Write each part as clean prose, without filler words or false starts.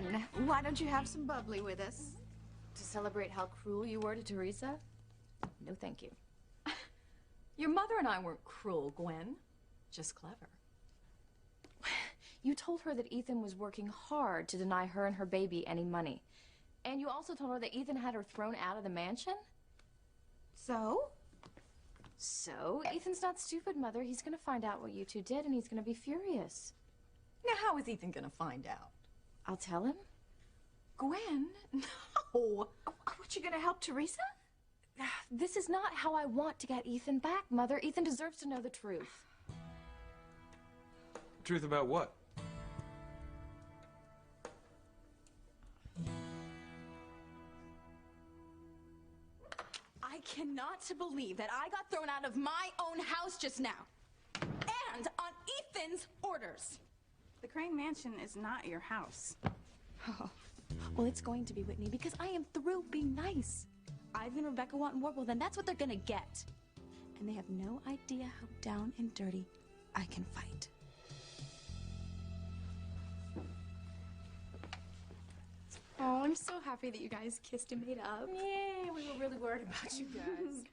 Gwen, why don't you have some bubbly with us? To celebrate how cruel you were to Teresa? No, thank you. Your mother and I weren't cruel, Gwen. Just clever. You told her that Ethan was working hard to deny her and her baby any money. And you also told her that Ethan had her thrown out of the mansion? So? So? Ethan's not stupid, Mother. He's gonna find out what you two did, and he's gonna be furious. Now, how is Ethan gonna find out? I'll tell him. Gwen? No! What, you gonna help Teresa? This is not how I want to get Ethan back, Mother. Ethan deserves to know the truth. Truth about what? I cannot believe that I got thrown out of my own house just now. And on Ethan's orders. The Crane Mansion is not your house. Oh. Well, it's going to be, Whitney, because I am through being nice. Ivan and Rebecca want more, well, then that's what they're gonna get. And they have no idea how down and dirty I can fight. Oh, I'm so happy that you guys kissed and made up. Yeah, we were really worried about you guys.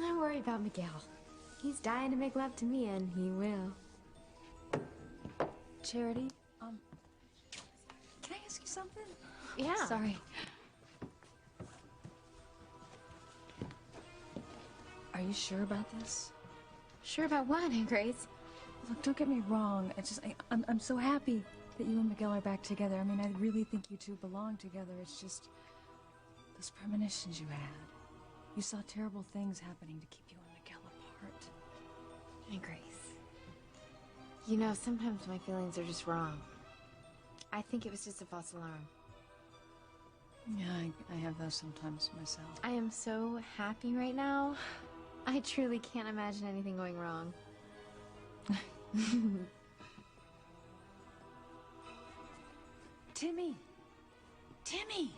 I'm worried about Miguel. He's dying to make love to me, and he will. Charity, Can I ask you something? Yeah. sorry. Are you sure about this? Sure about what, Aunt Grace? Look, don't get me wrong. I'm so happy that you and Miguel are back together. I mean, I really think you two belong together. It's just those premonitions you had. You saw terrible things happening to keep you and Miguel apart. Aunt Grace. You know, sometimes my feelings are just wrong. I think it was just a false alarm. Yeah, I have those sometimes myself. I am so happy right now. I truly can't imagine anything going wrong. Timmy! Timmy!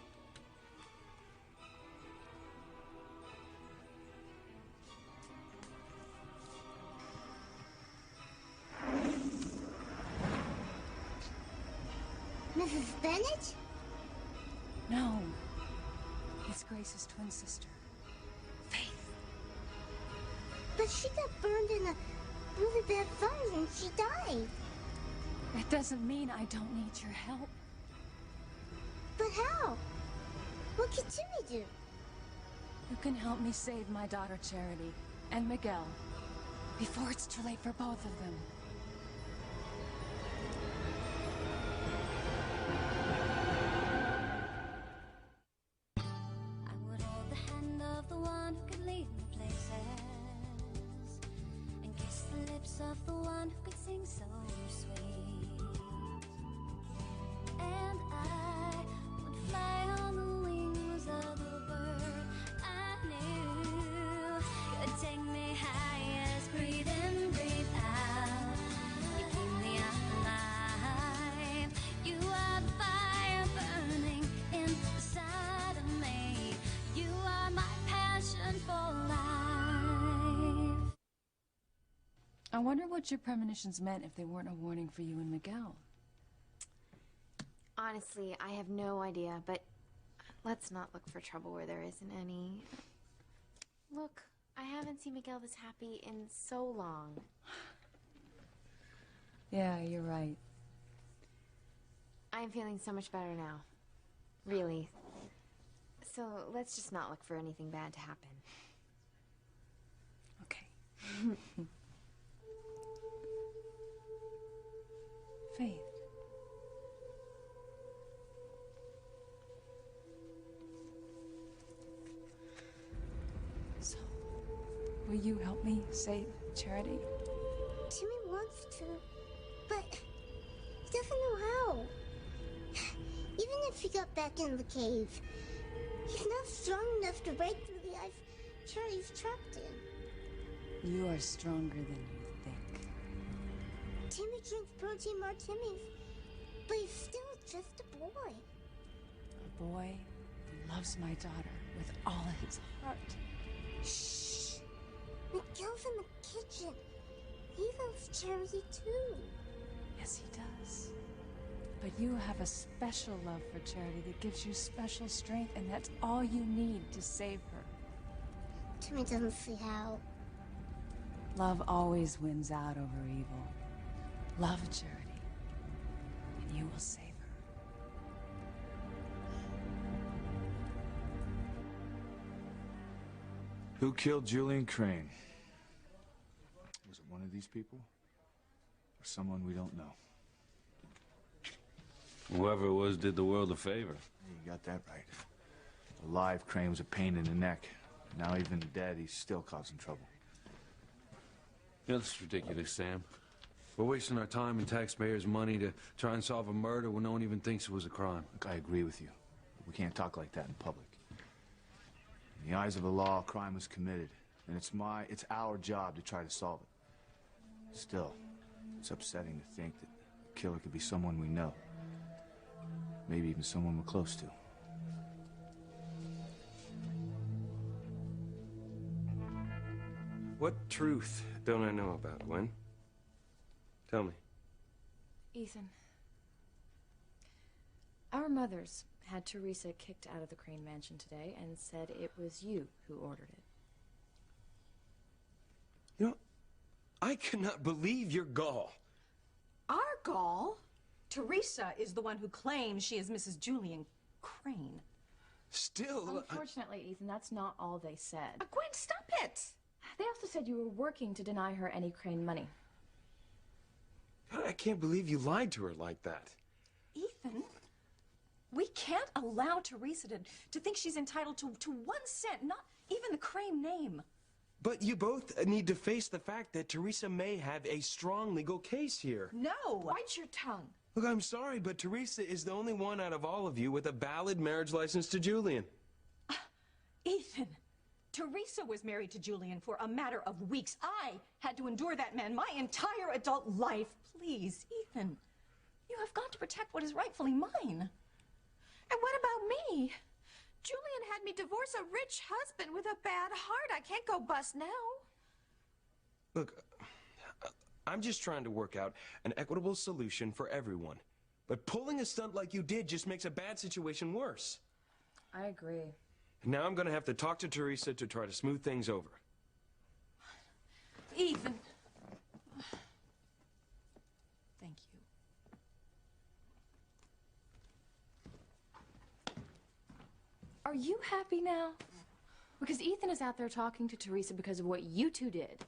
Mrs. Bennett? No. It's Grace's twin sister. Faith. But she got burned in a really bad fire and she died. That doesn't mean I don't need your help. But how? What can Timmy do? You can help me save my daughter Charity and Miguel before it's too late for both of them. I would hold the hand of the one who could lead me places, and kiss the lips of the one who could sing so sweet. And I would fly on the wings of the bird I knew could take me highest. Breathe in, breathe out. You keep me alive. You are the fire burning inside of me. You are my passion for life. I wonder what your premonitions meant if they weren't a warning for you and Miguel. Honestly, I have no idea, but let's not look for trouble where there isn't any. Look, I haven't seen Miguel this happy in so long. Yeah, you're right. I'm feeling so much better now. Really. So let's just not look for anything bad to happen. Okay. Faith. So, will you help me save Charity? Timmy wants to, but he doesn't know how. Even if he got back in the cave, he's not strong enough to break through the ice Charlie's trapped in. You are stronger than you think. Timmy drinks protein martinis, but he's still just a boy. A boy who loves my daughter with all his heart. Shh! Miguel's in the kitchen. He loves Charity too. Yes, he does. But you have a special love for Charity that gives you special strength, and that's all you need to save her. Timmy doesn't see how. Love always wins out over evil. Love Charity, and you will save her. Who killed Julian Crane? Was it one of these people? Or someone we don't know? Whoever it was did the world a favor. You got that right. Alive, Crane was a pain in the neck. Now even dead, he's still causing trouble. Yeah, that's ridiculous, Sam. We're wasting our time and taxpayers' money to try and solve a murder when no one even thinks it was a crime. Look, I agree with you. But we can't talk like that in public. In the eyes of the law, a crime was committed. And it's our job to try to solve it. Still, it's upsetting to think that the killer could be someone we know. Maybe even someone we're close to. What truth don't I know about, Gwen? Tell me. Ethan, our mothers had Teresa kicked out of the Crane Mansion today and said it was you who ordered it. You know, I cannot believe your gall. Our gall? Teresa is the one who claims she is Mrs. Julian Crane. Still, Unfortunately, Ethan, that's not all they said. Gwen, stop it! They also said you were working to deny her any Crane money. I can't believe you lied to her like that. Ethan, we can't allow Teresa to think she's entitled to 1 cent, not even the Crane name. But you both need to face the fact that Teresa may have a strong legal case here. No! Bite your tongue. Look, I'm sorry, but Teresa is the only one out of all of you with a valid marriage license to Julian. Ethan, Teresa was married to Julian for a matter of weeks. I had to endure that man my entire adult life. Please, Ethan, you have got to protect what is rightfully mine. And what about me? Julian had me divorce a rich husband with a bad heart. I can't go bust now. Look, I'm just trying to work out an equitable solution for everyone. But pulling a stunt like you did just makes a bad situation worse. I agree. Now I'm going to have to talk to Teresa to try to smooth things over. Ethan. Thank you. Are you happy now? Because Ethan is out there talking to Teresa because of what you two did.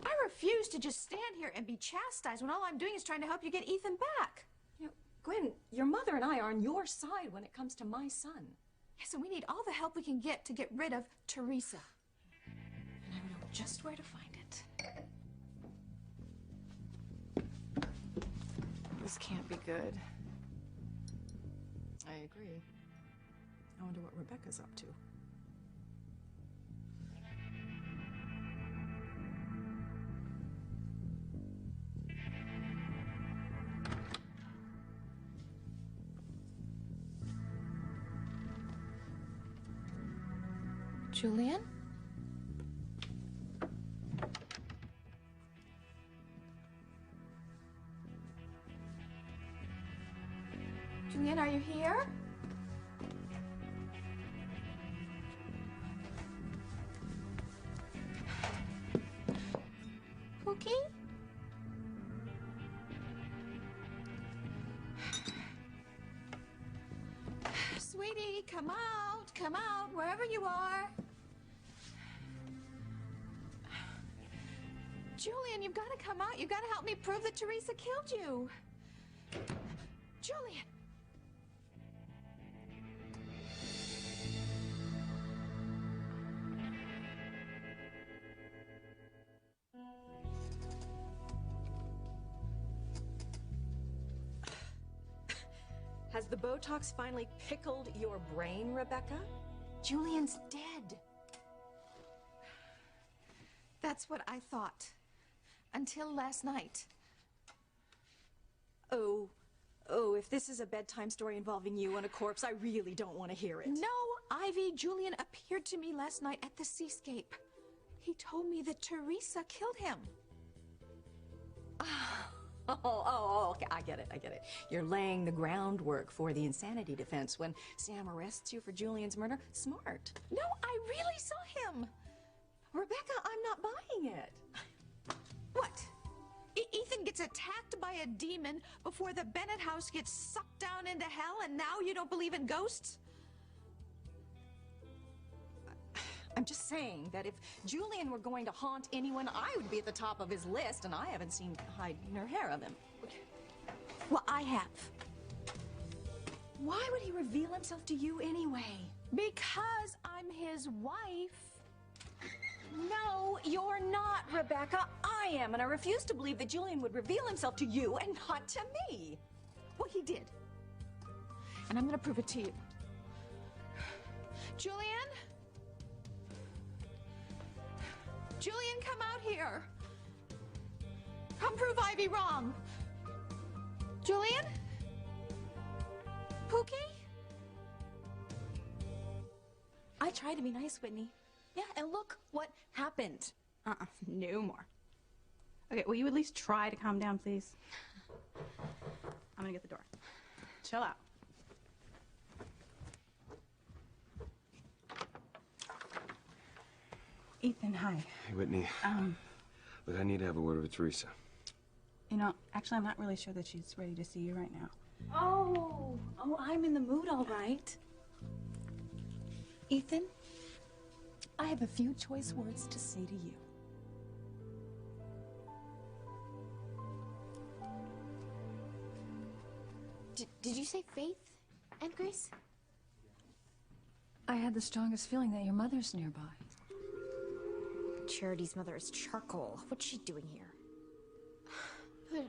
I refuse to just stand here and be chastised when all I'm doing is trying to help you get Ethan back. You know, Gwen, your mother and I are on your side when it comes to my son. Yes, and we need all the help we can get to get rid of Teresa. And I know just where to find it. This can't be good. I agree. I wonder what Rebecca's up to. Julian? Julian, are you here? Pookie? Sweetie, come out, wherever you are. Julian, you've got to come out. You've got to help me prove that Teresa killed you. Julian. Has the Botox finally pickled your brain, Rebecca? Julian's dead. That's what I thought. Until last night. Oh, if this is a bedtime story involving you and a corpse, I really don't want to hear it. No, Ivy, Julian appeared to me last night at the seascape. He told me that Teresa killed him. Okay, I get it. You're laying the groundwork for the insanity defense when Sam arrests you for Julian's murder. Smart. No, I really saw him. Rebecca, I'm not buying it. What? Ethan gets attacked by a demon before the Bennett house gets sucked down into hell, and now you don't believe in ghosts? I'm just saying that if Julian were going to haunt anyone, I would be at the top of his list, and I haven't seen hide nor hair of him. Well, I have. Why would he reveal himself to you anyway? Because I'm his wife. No, you're not, Rebecca. I am, and I refuse to believe that Julian would reveal himself to you and not to me. Well, he did. And I'm going to prove it to you. Julian? Julian, come out here. Come prove Ivy wrong. Julian? Pookie? I tried to be nice, Whitney. Yeah, and look what happened. No more. Okay, will you at least try to calm down, please? I'm gonna get the door. Chill out. Ethan, hi. Hey, Whitney. Look, I need to have a word with Teresa. You know, actually, I'm not really sure that she's ready to see you right now. Oh, I'm in the mood, all right. Ethan, I have a few choice words to say to you. Did you say Faith and Grace? I had the strongest feeling that your mother's nearby. Charity's mother is charcoal. What's she doing here? But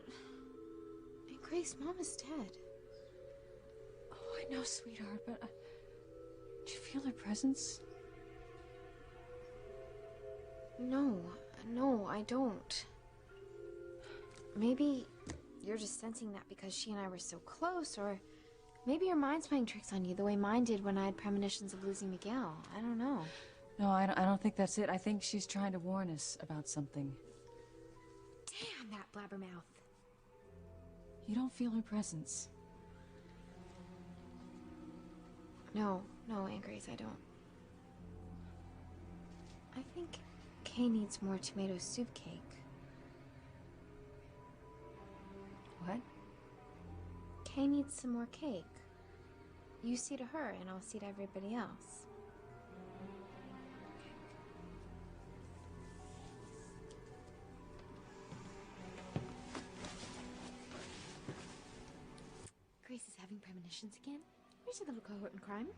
Grace, Mom is dead. Oh, I know, sweetheart, but do you feel her presence? No, I don't. Maybe you're just sensing that because she and I were so close, or maybe your mind's playing tricks on you the way mine did when I had premonitions of losing Miguel. I don't know. No, I don't think that's it. I think she's trying to warn us about something. Damn that blabbermouth. You don't feel her presence. No, Aunt Grace, I don't. I think Kay needs more tomato soup cake. What? Kay needs some more cake. You see to her, and I'll see to everybody else. Grace is having premonitions again? Where's your little cohort in crime?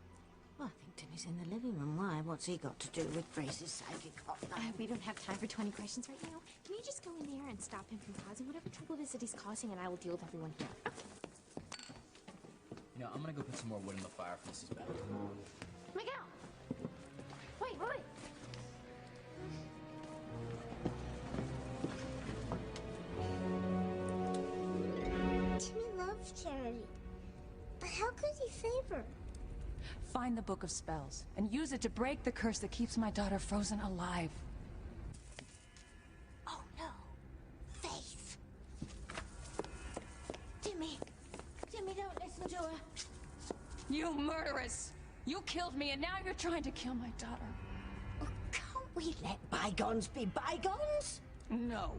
Well, I think Timmy's in the living room. Why? What's he got to do with Grace's psychic hotline? We don't have time for 20 questions right now. Can you just go in there and stop him from causing whatever trouble it is that he's causing, and I will deal with everyone here. You know, I'm gonna go put some more wood in the fire for Mrs. Bennett. Miguel! Wait! Timmy loves Charity. But how could he save her? Find the Book of Spells and use it to break the curse that keeps my daughter frozen alive. Oh, no. Faith. Timmy, don't listen to her. You murderess! You killed me and now you're trying to kill my daughter. Oh, can't we let bygones be bygones? No.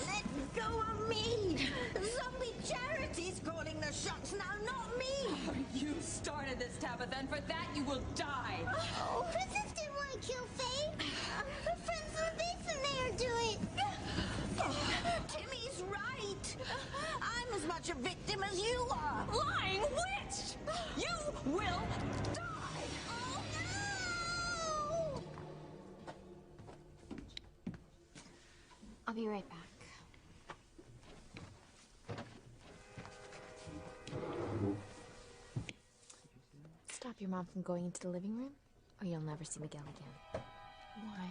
Let go of me! Zombie Charity's calling the shots now, not me! You started this, Tabitha, and for that you will die. Oh, Princess didn't want to kill Faith. Her friends in the basement made her do it. Timmy's right. I'm as much a victim as you are. Lying witch! You will die! Oh, I'll be right back. Stop your your mom from going into the living room, or you'll never see Miguel again. Why? I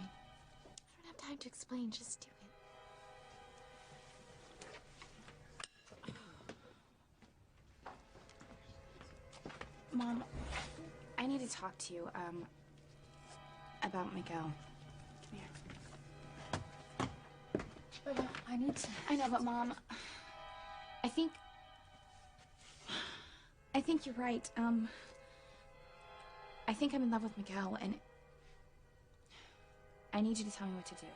don't have time to explain, just do it. Mom, I need to talk to you, about Miguel. Come here. But I need to... I know, but Mom, I think you're right. I think I'm in love with Miguel, and I need you to tell me what to do.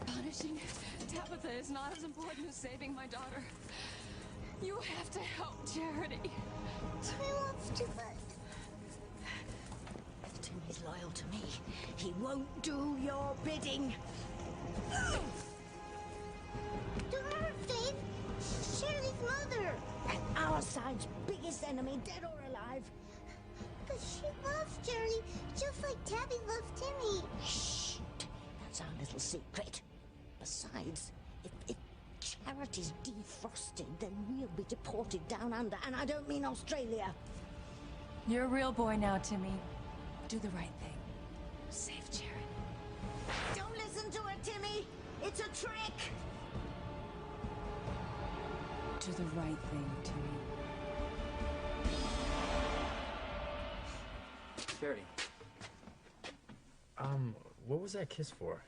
Punishing Tabitha is not as important as saving my daughter. You have to help Charity. Timmy wants to, but... If Timmy's loyal to me, he won't do your bidding. Don't hurt Dave. Shirley's mother. And our side's biggest enemy, dead or alive. But she loves Shirley, just like Tabby loves Timmy. Shh. That's our little secret. Besides, if Charity's defrosted, then we'll be deported down under, and I don't mean Australia. You're a real boy now, Timmy. Do the right thing. Save Charity. Don't listen to her, Timmy. It's a trick. Do the right thing, Timmy. Charity. What was that kiss for?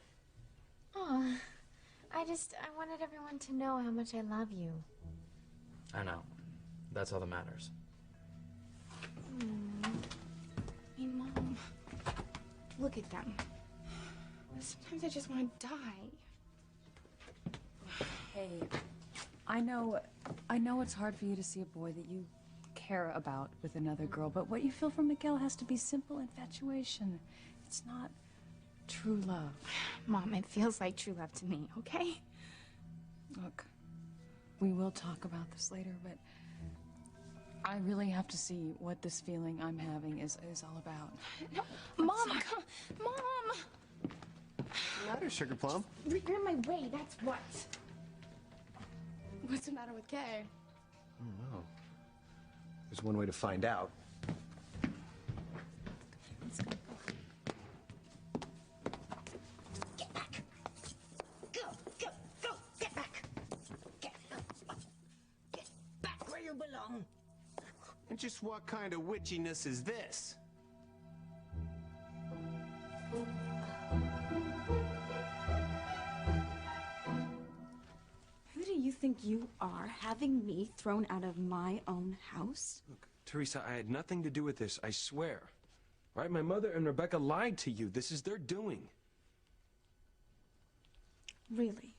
Oh, I wanted everyone to know how much I love you. I know. That's all that matters. I mean, Mom, look at them. Sometimes I just want to die. Hey, I know it's hard for you to see a boy that you care about with another girl, but what you feel for Miguel has to be simple infatuation. It's not true love. Mom, it feels like true love to me, okay? Look, we will talk about this later, but I really have to see what this feeling I'm having is all about. No, Mom, Mom! What's the matter, Sugar Plum? You're in my way, that's what. What's the matter with Kay? I don't know. There's one way to find out. Let's go. Get back. Go, go, go. Get back. Get back where you belong. And just what kind of witchiness is this? Who do you think you are, having me thrown out of my own house? Look, Teresa, I had nothing to do with this, I swear. Right? My mother and Rebecca lied to you. This is their doing. Really?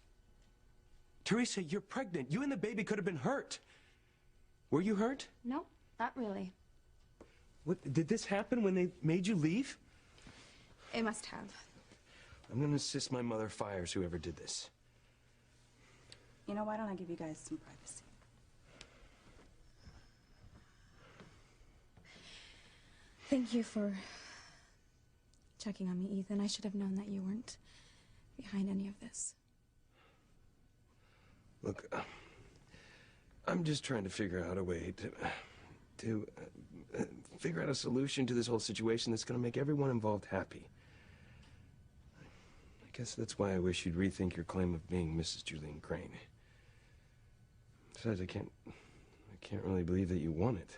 Teresa, you're pregnant. You and the baby could have been hurt. Were you hurt? No, not really. What, did this happen when they made you leave? It must have. I'm gonna assist my mother fires whoever did this. You know, why don't I give you guys some privacy? Thank you for checking on me, Ethan. I should have known that you weren't behind any of this. Look, I'm just trying to figure out a way to figure out a solution to this whole situation that's going to make everyone involved happy. I guess that's why I wish you'd rethink your claim of being Mrs. Julian Crane. Besides, I can't really believe that you won it.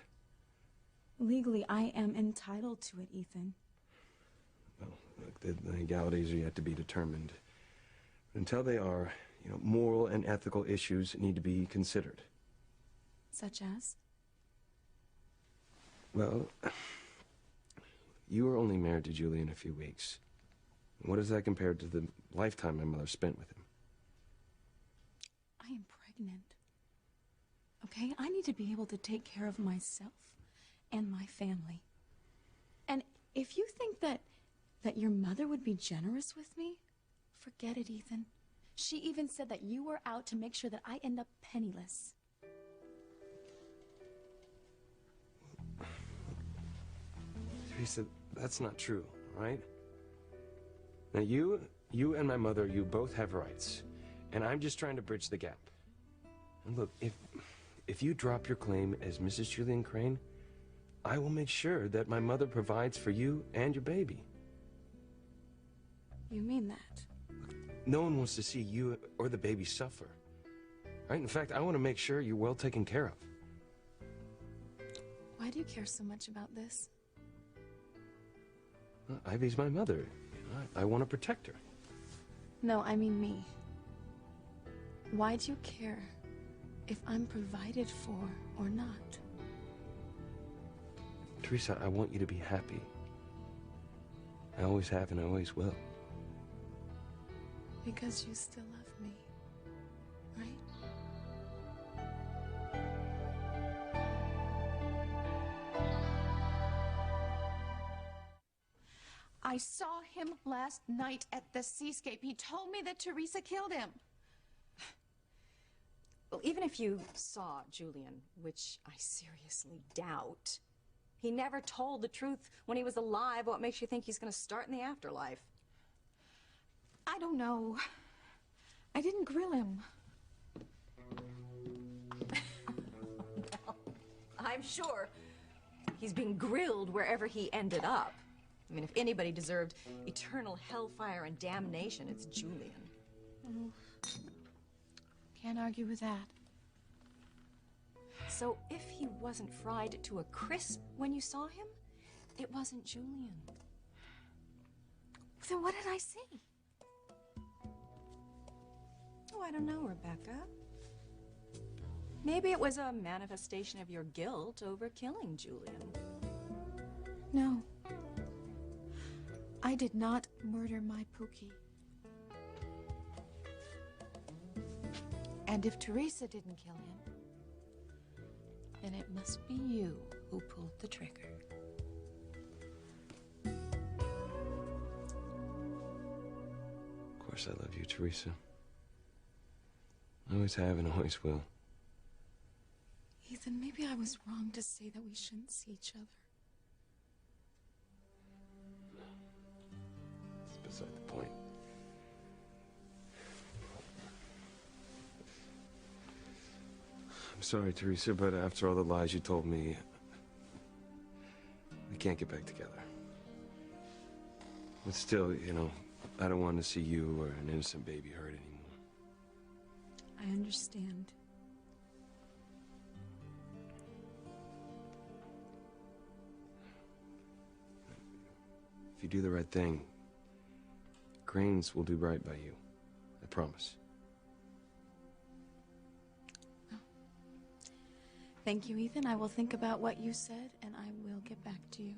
Legally, I am entitled to it, Ethan. Well, look, the legalities are yet to be determined. But until they are, you know, moral and ethical issues need to be considered. Such as? Well, you were only married to Julian a few weeks. What does that compare to the lifetime my mother spent with him? I am pregnant. Okay? I need to be able to take care of myself and my family. And if you think that your mother would be generous with me, forget it, Ethan. She even said that you were out to make sure that I end up penniless. Teresa, that's not true, right? Now, you and my mother, you both have rights. And I'm just trying to bridge the gap. And look, if you drop your claim as Mrs. Julian Crane, I will make sure that my mother provides for you and your baby. You mean that? No one wants to see you or the baby suffer. Right? In fact, I want to make sure you're well taken care of. Why do you care so much about this? Ivy's my mother. I want to protect her. No, I mean me. Why do you care if I'm provided for or not? Teresa, I want you to be happy. I always have and I always will. Because you still love me, right? I saw him last night at the seascape. He told me that Teresa killed him. Well, even if you saw Julian, which I seriously doubt, he never told the truth when he was alive. What makes you think he's going to start in the afterlife? I don't know. I didn't grill him. Well, I'm sure he's being grilled wherever he ended up. I mean, if anybody deserved eternal hellfire and damnation, it's Julian. Can't argue with that. So if he wasn't fried to a crisp when you saw him, it wasn't Julian. Then what did I see? Oh, I don't know, Rebecca. Maybe it was a manifestation of your guilt over killing Julian. No. I did not murder my Pookie. And if Teresa didn't kill him, then it must be you who pulled the trigger. Of course I love you, Teresa. I always have and always will. Ethan, maybe I was wrong to say that we shouldn't see each other. It's beside the point. I'm sorry, Teresa, but after all the lies you told me, we can't get back together. But still, you know, I don't want to see you or an innocent baby hurt anymore. I understand. If you do the right thing, Cranes will do right by you. I promise. Thank you, Ethan. I will think about what you said, and I will get back to you.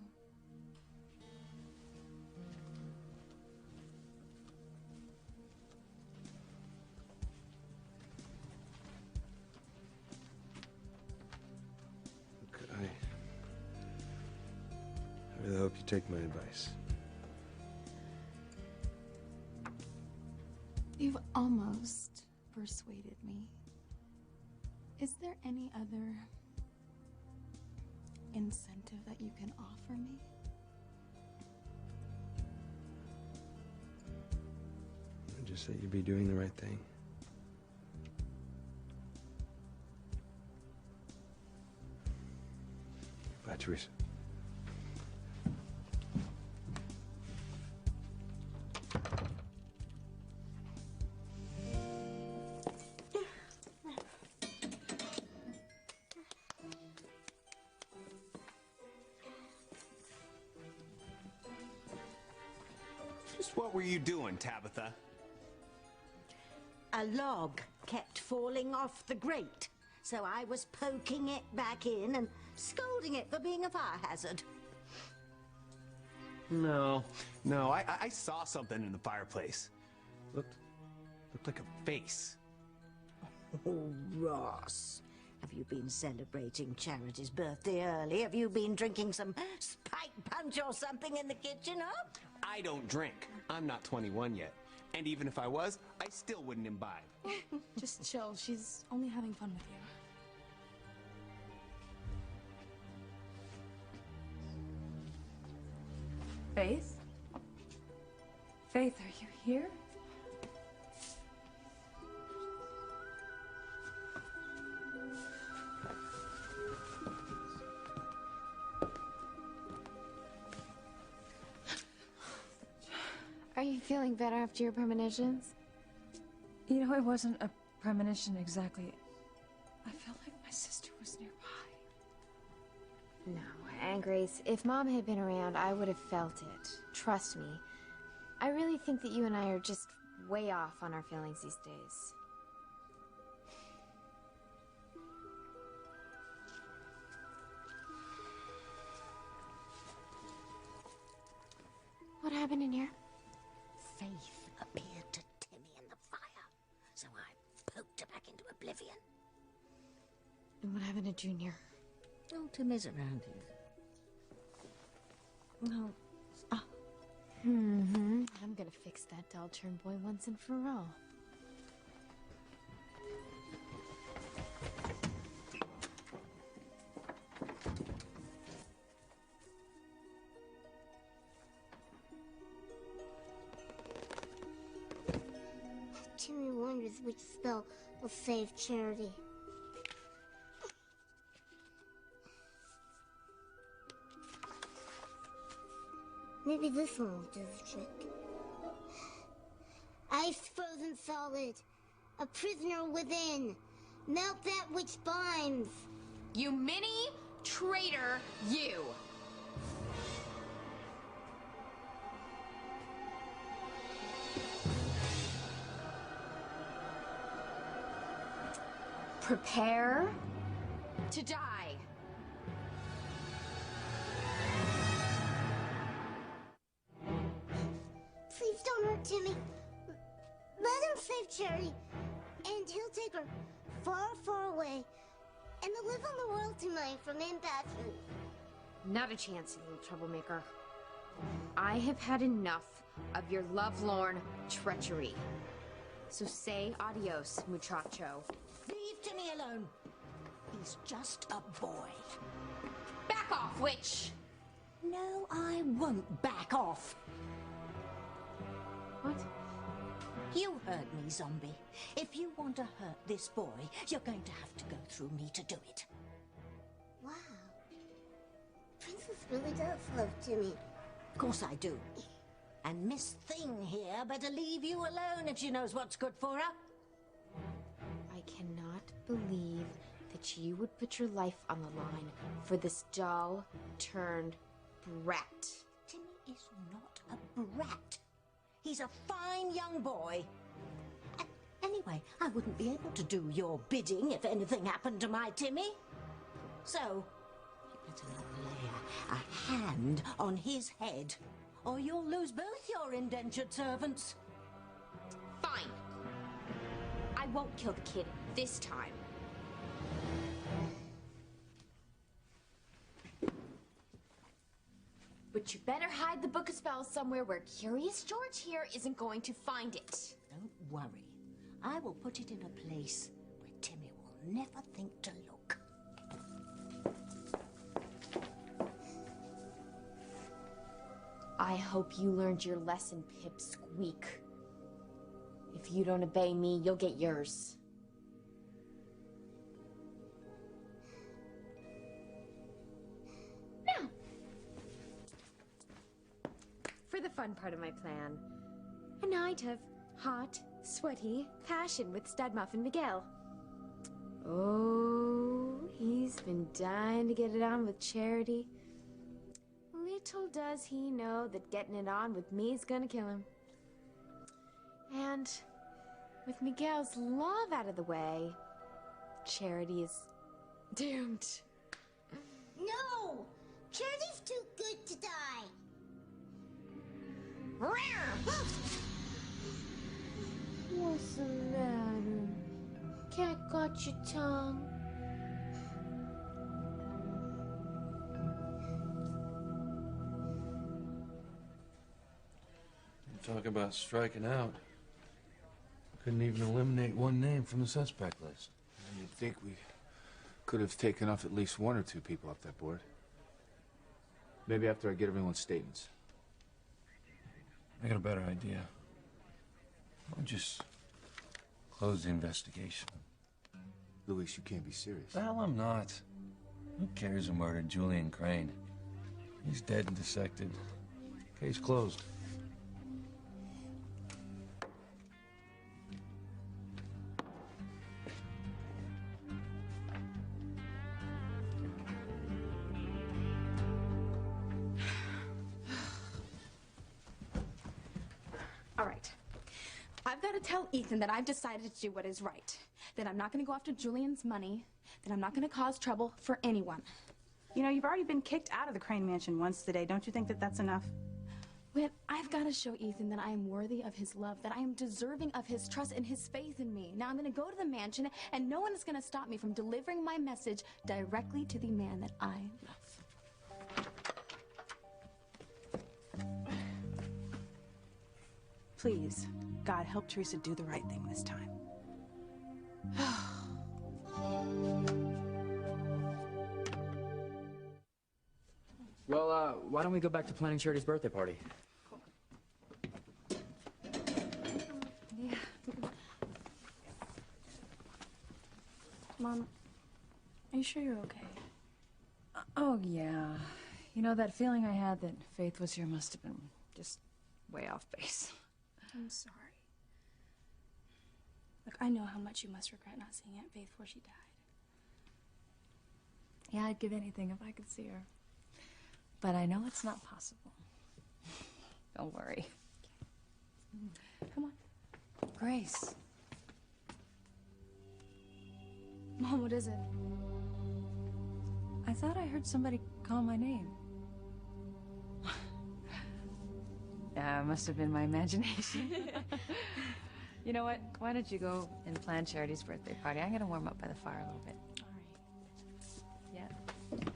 Look, I really hope you take my advice. You've almost persuaded me. Is there any other incentive that you can offer me? Just that you'd be doing the right thing. Bye, Teresa. Just what were you doing, Tabitha? A log kept falling off the grate, so I was poking it back in and scolding it for being a fire hazard. No, I saw something in the fireplace. Looked like a face. Oh, Ross, have you been celebrating Charity's birthday early? Have you been drinking some spike punch or something in the kitchen, huh? I don't drink. I'm not 21 yet. And even if I was, I still wouldn't imbibe. Just chill. She's only having fun with you. Faith? Faith, are you here? feeling better after your premonitions? You know, it wasn't a premonition exactly. I felt like my sister was nearby. No, and Grace, if Mom had been around, I would have felt it. Trust me. I really think that you and I are just way off on our feelings these days. What happened in here? Faith appeared to Timmy in the fire, so I poked her back into oblivion. And what happened to Junior? Oh, Timmy's around here. No. I'm gonna fix that doll turn boy once and for all. Timmy wonders which spell will save Charity. Maybe this one will do the trick. Ice frozen solid. A prisoner within. Melt that which binds. You mini traitor, you! Prepare to die. Please don't hurt Timmy. Let him save Charity. And he'll take her far, far away. And they'll live on the royalty money from Aunt Batson. Not a chance, you little troublemaker. I have had enough of your lovelorn treachery. So say adios, muchacho. Leave Timmy alone. He's just a boy. Back off, witch! No, I won't back off. What? You heard me, zombie. If you want to hurt this boy, you're going to have to go through me to do it. Wow. Princess really does love Timmy. Of course I do. And Miss Thing here better leave you alone if she knows what's good for her. I cannot believe that you would put your life on the line for this doll-turned brat. Timmy is not a brat. He's a fine young boy. Anyway, I wouldn't be able to do your bidding if anything happened to my Timmy. So, you better not lay a hand on his head, or you'll lose both your indentured servants. Fine. I won't kill the kid this time. But you better hide the book of spells somewhere where Curious George here isn't going to find it. Don't worry. I will put it in a place where Timmy will never think to look. I hope you learned your lesson, Pipsqueak. If you don't obey me, you'll get yours. Now, for the fun part of my plan. A night of hot, sweaty passion with Studmuff and Miguel. Oh, he's been dying to get it on with Charity. Little does he know that getting it on with me is gonna kill him. And with Miguel's love out of the way, Charity is doomed. No! Charity's too good to die. What's the matter? Cat got your tongue? Talk about striking out. Couldn't even eliminate one name from the suspect list. You'd think we could have taken off at least one or two people off that board. Maybe after I get everyone's statements. I got a better idea. I'll just close the investigation. Luis, you can't be serious. Well, I'm not. Who cares who murdered Julian Crane? He's dead and dissected. Case closed. All right. I've got to tell Ethan that I've decided to do what is right. That I'm not going to go after Julian's money. That I'm not going to cause trouble for anyone. You know, you've already been kicked out of the Crane Mansion once today. Don't you think that that's enough? Whit, I've got to show Ethan that I am worthy of his love, that I am deserving of his trust and his faith in me. Now I'm going to go to the mansion, and no one is going to stop me from delivering my message directly to the man that I love. Please, God, help Teresa do the right thing this time. Well, why don't we go back to planning Charity's birthday party? Yeah. Mom, are you sure you're okay? Oh, yeah. You know, that feeling I had that Faith was here must have been just way off base. I'm sorry. Look, I know how much you must regret not seeing Aunt Faith before she died. Yeah, I'd give anything if I could see her. But I know it's not possible. Don't worry. Come on. Grace. Mom, what is it? I thought I heard somebody call my name. Yeah, it must have been my imagination. You know what? Why don't you go and plan Charity's birthday party? I'm gonna warm up by the fire a little bit. All right. Yeah.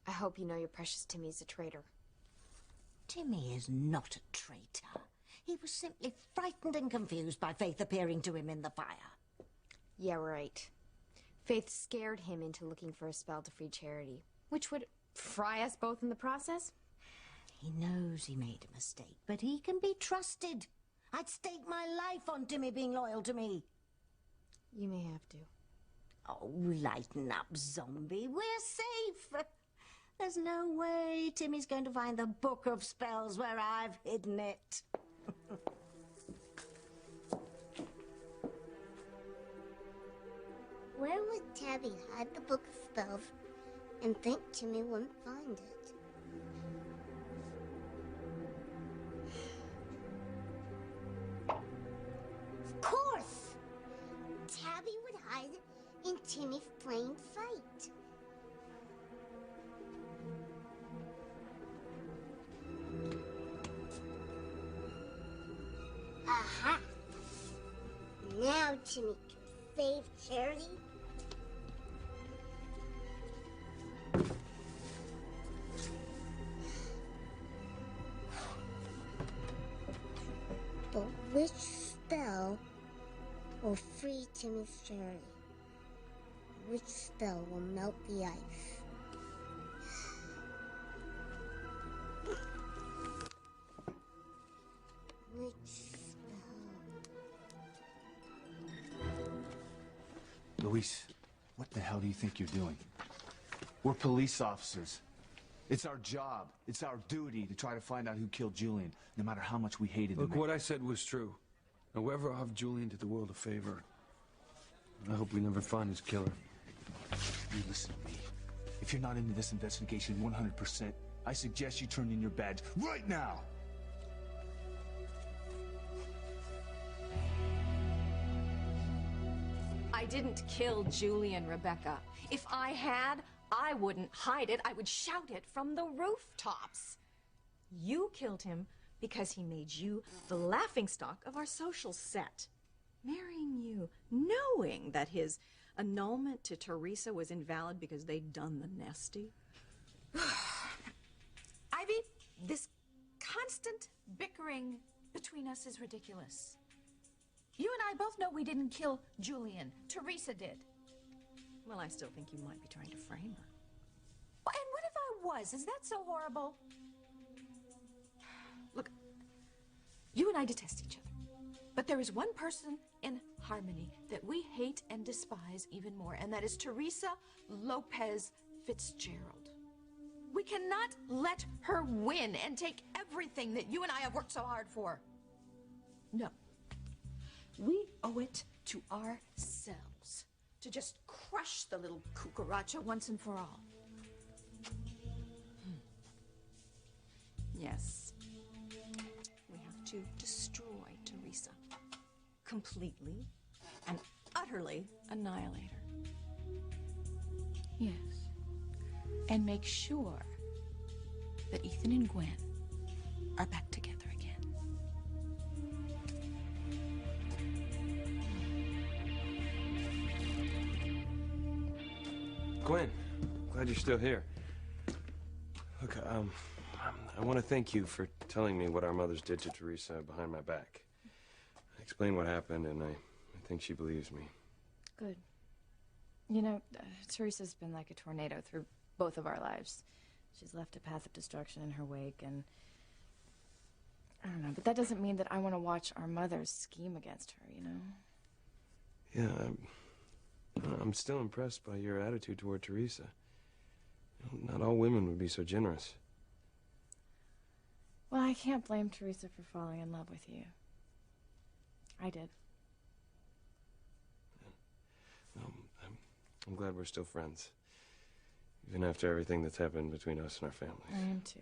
I hope you know your precious Timmy's a traitor. Timmy is not a traitor. He was simply frightened and confused by Faith appearing to him in the fire. Yeah, right. Faith scared him into looking for a spell to free Charity, which would fry us both in the process. He knows he made a mistake, but he can be trusted. I'd stake my life on Timmy being loyal to me. You may have to. Oh, lighten up, zombie. We're safe. There's no way Timmy's going to find the book of spells where I've hidden it. Where would Tabby hide the book of spells and think Timmy wouldn't find it? Of course! Tabby would hide it in Timmy's plain sight. Aha! Now Timmy can save Charity. But which spell will free Timmy's Charity? Which spell will melt the ice? Which Luis, what the hell do you think you're doing? We're police officers. It's our job. It's our duty to try to find out who killed Julian, no matter how much we hated him. Look, what I said was true. However, I've Julian did the world a favor. I hope we never find his killer. You listen to me. If you're not into this investigation 100%, I suggest you turn in your badge right now! I didn't kill Julian, Rebecca. If I had, I wouldn't hide it. I would shout it from the rooftops. You killed him because he made you the laughingstock of our social set. Marrying you, knowing that his annulment to Teresa was invalid because they'd done the nasty. Ivy, this constant bickering between us is ridiculous. You and I both know we didn't kill Julian. Teresa did. Well, I still think you might be trying to frame her. Well, and what if I was? Is that so horrible? Look, you and I detest each other. But there is one person in Harmony that we hate and despise even more, and that is Teresa Lopez Fitzgerald. We cannot let her win and take everything that you and I have worked so hard for. No. We owe it to ourselves to just crush the little cucaracha once and for all. Yes. We have to destroy Teresa. Completely and utterly annihilate her. Yes. And make sure that Ethan and Gwen are back together again. Gwen, glad you're still here. Look, I want to thank you for telling me what our mothers did to Teresa behind my back. I explained what happened, and I think she believes me. Good. You know, Teresa's been like a tornado through both of our lives. She's left a path of destruction in her wake, and I don't know, but that doesn't mean that I want to watch our mothers scheme against her, you know? Yeah, I'm still impressed by your attitude toward Teresa. Not all women would be so generous. Well, I can't blame Teresa for falling in love with you. I did. I'm glad we're still friends. Even after everything that's happened between us and our families. I am too.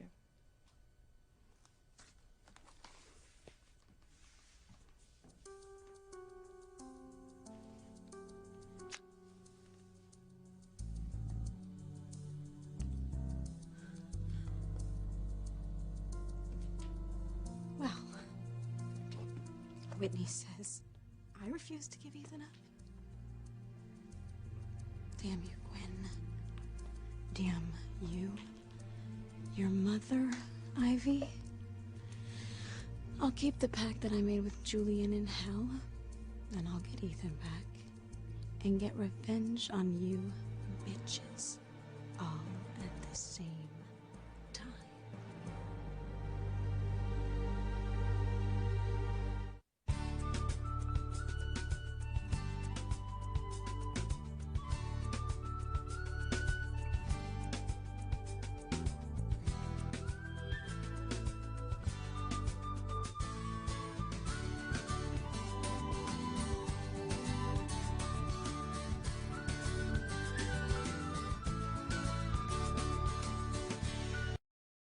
Well, Whitney says I refuse to give Ethan up. Damn you, Gwen. Damn you. Your mother, Ivy. I'll keep the pact that I made with Julian in hell, and I'll get Ethan back and get revenge on you bitches all